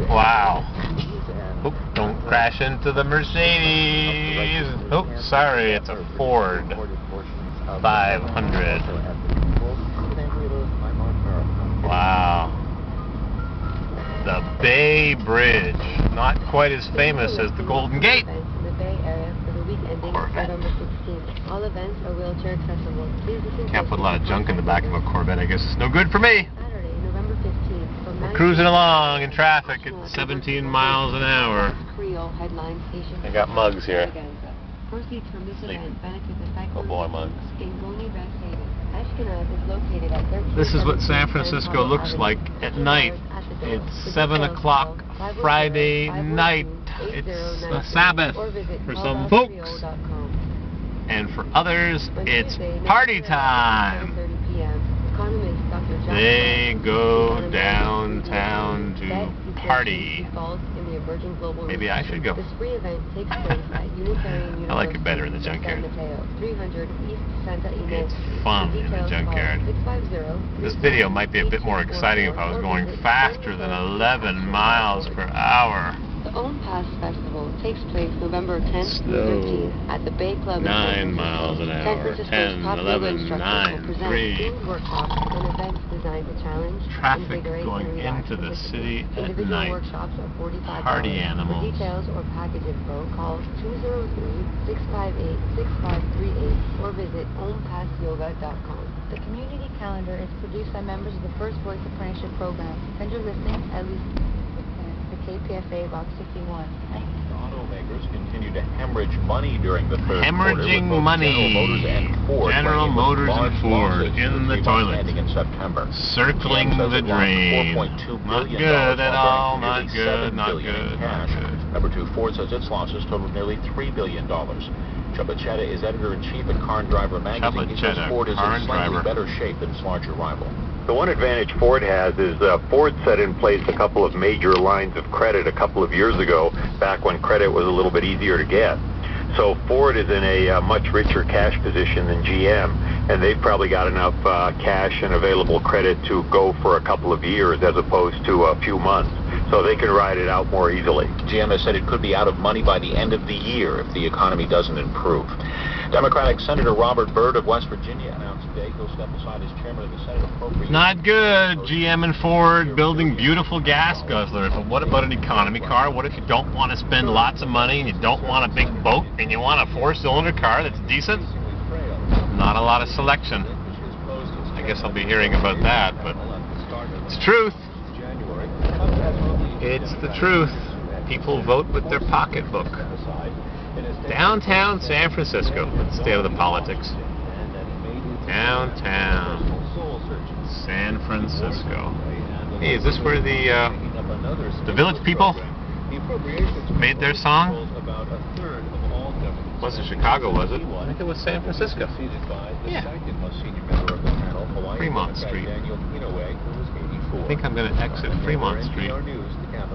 Wow. Oop, don't crash into the Mercedes. Oh, sorry, it's a Ford 500. Wow. The Bay Bridge. Not quite as famous as the Golden Gate. Corvette. Can't put a lot of junk in the back of a Corvette. I guess it's no good for me. We're cruising along in traffic at 17 miles an hour. I got mugs here. Oh boy, mugs. This is what San Francisco looks like at night. It's 7 o'clock Friday night. It's a Sabbath for some folks. And for others, it's party time. They go downtown to party. Maybe I should go. I like it better in the junkyard. It's fun in the junkyard. This video might be a bit more exciting if I was going faster than 11 miles per hour. The Own Pass Festival takes place November 10th through 13th at the Bay Club. 9 miles an hour. 10, 11, 9, 3. Workshops and events designed to challenge, traffic going into the city at night. Party animals. For details or package info, call 203-658-6538 or visit ownpassyoga.com. The community calendar is produced by members of the First Voice Apprenticeship Program. Send your listings at least the KPFA Box 51. Automakers continue to hemorrhage money during the third Hemorrhaging quarter, money. General Motors and Ford in the toilet. In September. Circling the drain. Not good at all. Not good. Not good. Not good. Number 2, Ford says its losses totaled nearly $3 billion. Chubba Chetta is editor-in-chief at Car and Driver magazine. He says Ford is in slightly better shape than its larger rival. The one advantage Ford has is Ford set in place a couple of major lines of credit a couple of years ago, back when credit was a little bit easier to get. So Ford is in a much richer cash position than GM, and they've probably got enough cash and available credit to go for a couple of years as opposed to a few months. So they can ride it out more easily. GM has said it could be out of money by the end of the year if the economy doesn't improve. Democratic Senator Robert Byrd of West Virginia announced today he'll step aside as chairman of the Senate Appropriations. Not good. GM and Ford building beautiful gas guzzlers. But what about an economy car? What if you don't want to spend lots of money and you don't want a big boat and you want a 4-cylinder car that's decent? Not a lot of selection. I guess I'll be hearing about that, but it's truth. It's the truth. People vote with their pocketbook. Downtown San Francisco. Let's stay out of the politics. Downtown San Francisco. Hey, is this where the Village People made their song? It wasn't Chicago, was it? I think it was San Francisco. Yeah. Fremont Street. I think I'm going to exit Fremont Street.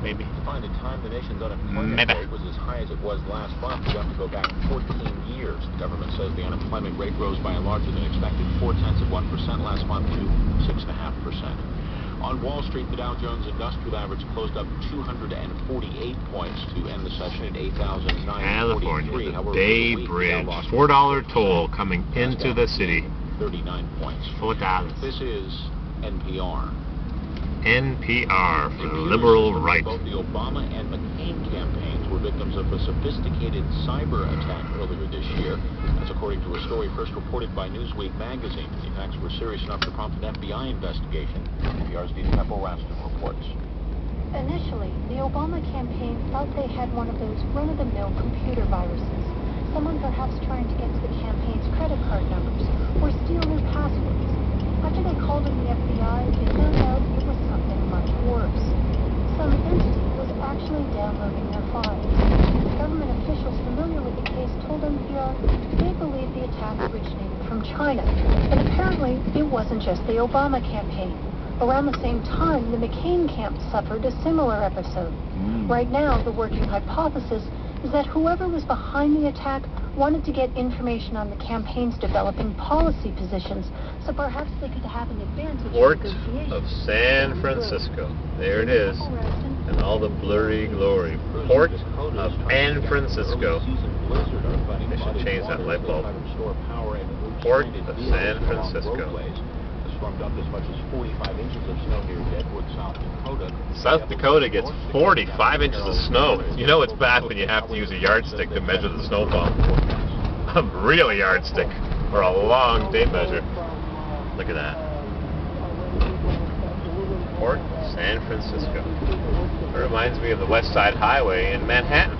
Maybe. Find a time the nation's unemployment rate was as high as it was last month. You have to go back 14 years. The government says the unemployment rate rose by a larger than expected 0.4% last month to 6.5%. On Wall Street, the Dow Jones Industrial Average closed up 248 points to end the session at 8,943. California, the Bay Bridge, $4 toll coming into the city. 39 points. $4. This is NPR. NPR for the liberal right. Both the Obama and McCain campaigns were victims of a sophisticated cyber attack earlier this year. That's according to a story first reported by Newsweek magazine. The attacks were serious enough to prompt an FBI investigation. NPR's Dina Peppo-Raston reports. Initially, the Obama campaign thought they had one of those run-of-the-mill computer viruses. Someone perhaps trying to get to the campaign's credit card numbers or steal their passwords. After they called in the FBI, they found out it was something much worse. Some entity was actually downloading their files. Government officials familiar with the case told NPR they believe the attack originated from China. And apparently, it wasn't just the Obama campaign. Around the same time, the McCain camp suffered a similar episode. Right now, the working hypothesis is that whoever was behind the attack wanted to get information on the campaign's developing policy positions, so perhaps they could have an advantage Port in negotiations. of San Francisco. There it is. And all the blurry glory. Port of San Francisco. They should change that light bulb. Port of San Francisco. Stormed up as much as 45 inches of snow near Deadwood, South Dakota. South Dakota gets 45 inches of snow. You know it's bad when you have to use a yardstick to measure the snowfall. A real yardstick, or a long tape measure. Look at that. Port of San Francisco. It reminds me of the West Side Highway in Manhattan.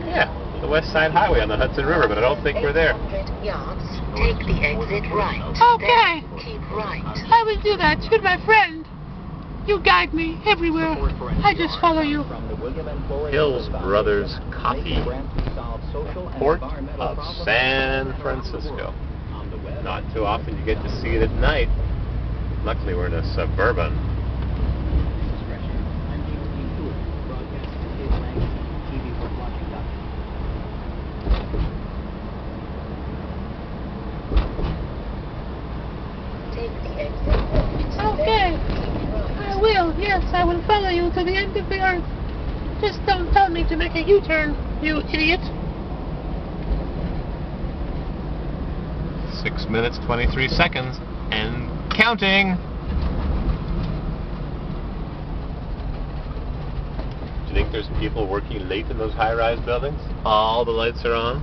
Yeah, the West Side Highway on the Hudson River, but I don't think we're there. 800 yards. Take the exit right. Okay. Then keep right. I will do that. You're my friend. You guide me everywhere. I just follow you. Hills Brothers Coffee. Port of San Francisco. Not too often you get to see it at night. Luckily we're in a suburban. Okay. I will. Yes, I will follow you to the end of the earth. Just don't tell me to make a U-turn, you idiot. 6 minutes, 23 seconds, and counting. Do you think there's people working late in those high-rise buildings? All the lights are on?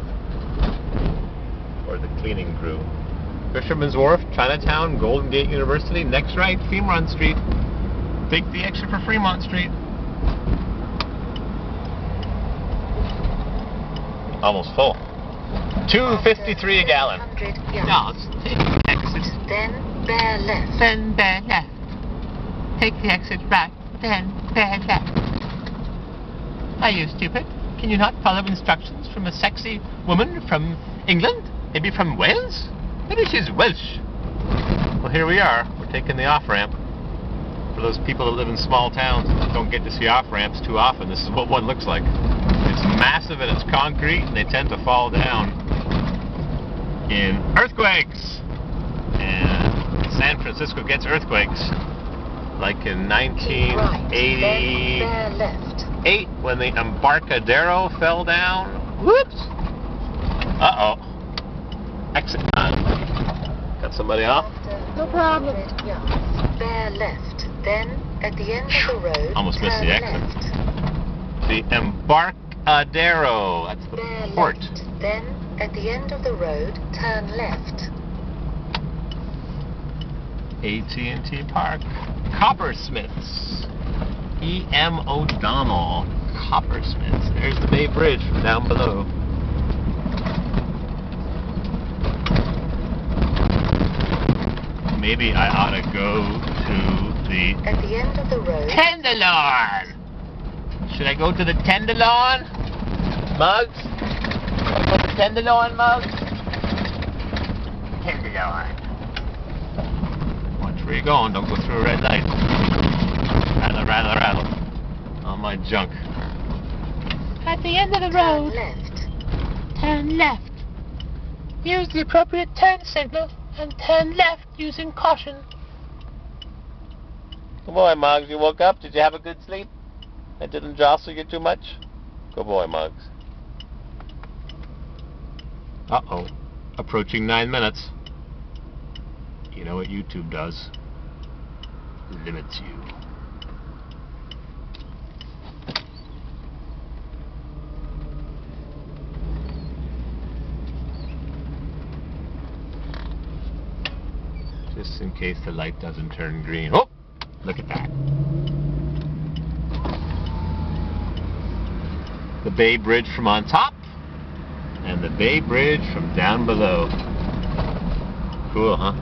Or the cleaning crew? Fisherman's Wharf, Chinatown, Golden Gate University, next right, Fremont Street. Take the exit for Fremont Street. Almost full. $2.53 a gallon. No, take the exit. Then bear left. Then bear left. Take the exit right. Then bear left. Are you stupid? Can you not follow instructions from a sexy woman from England? Maybe from Wales? Maybe she's Welsh. Well, here we are. We're taking the off-ramp. For those people that live in small towns that don't get to see off-ramps too often, this is what one looks like. It's massive and it's concrete, and they tend to fall down in earthquakes. And San Francisco gets earthquakes. Like in 1988, when the Embarcadero fell down. Whoops! Uh-oh. Exit time. Got somebody off? No problem. Bear left. Then, at the end of the road, almost missed the exit. left. The Embarcadero. That's the Bear port. left. Then, at the end of the road, turn left. AT&T Park. Coppersmiths. E.M. O'Donnell. Coppersmiths. There's the Bay Bridge from down below. Maybe I ought to go to the... At the end of the road... Tenderloin! Should I go to the Tenderloin? Mugs? Go to the Tenderloin, Mugs? Tenderloin. Watch where you're going. Don't go through a red light. Rattle, rattle, rattle. All my junk. At the end of the road, turn left. Use the appropriate turn signal and turn left using caution. Good boy, Muggs. You woke up? Did you have a good sleep? I didn't jostle you too much? Good boy, Muggs. Uh-oh. Approaching 9 minutes. You know what YouTube does? Limits you. Just in case the light doesn't turn green. Oh! Look at that. The Bay Bridge from on top, and the Bay Bridge from down below. Cool, huh?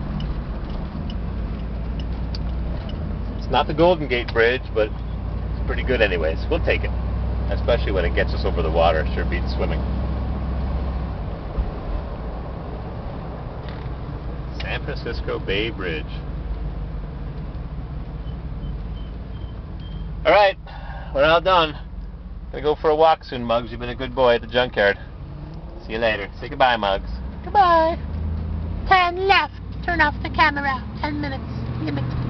It's not the Golden Gate Bridge, but it's pretty good anyways. We'll take it. Especially when it gets us over the water. Sure beats swimming. San Francisco Bay Bridge. Alright, we're all done. Gonna go for a walk soon, Muggs. You've been a good boy at the junkyard. See you later. Say goodbye, Muggs. Goodbye. Turn left. Turn off the camera. 10 minutes. Limit.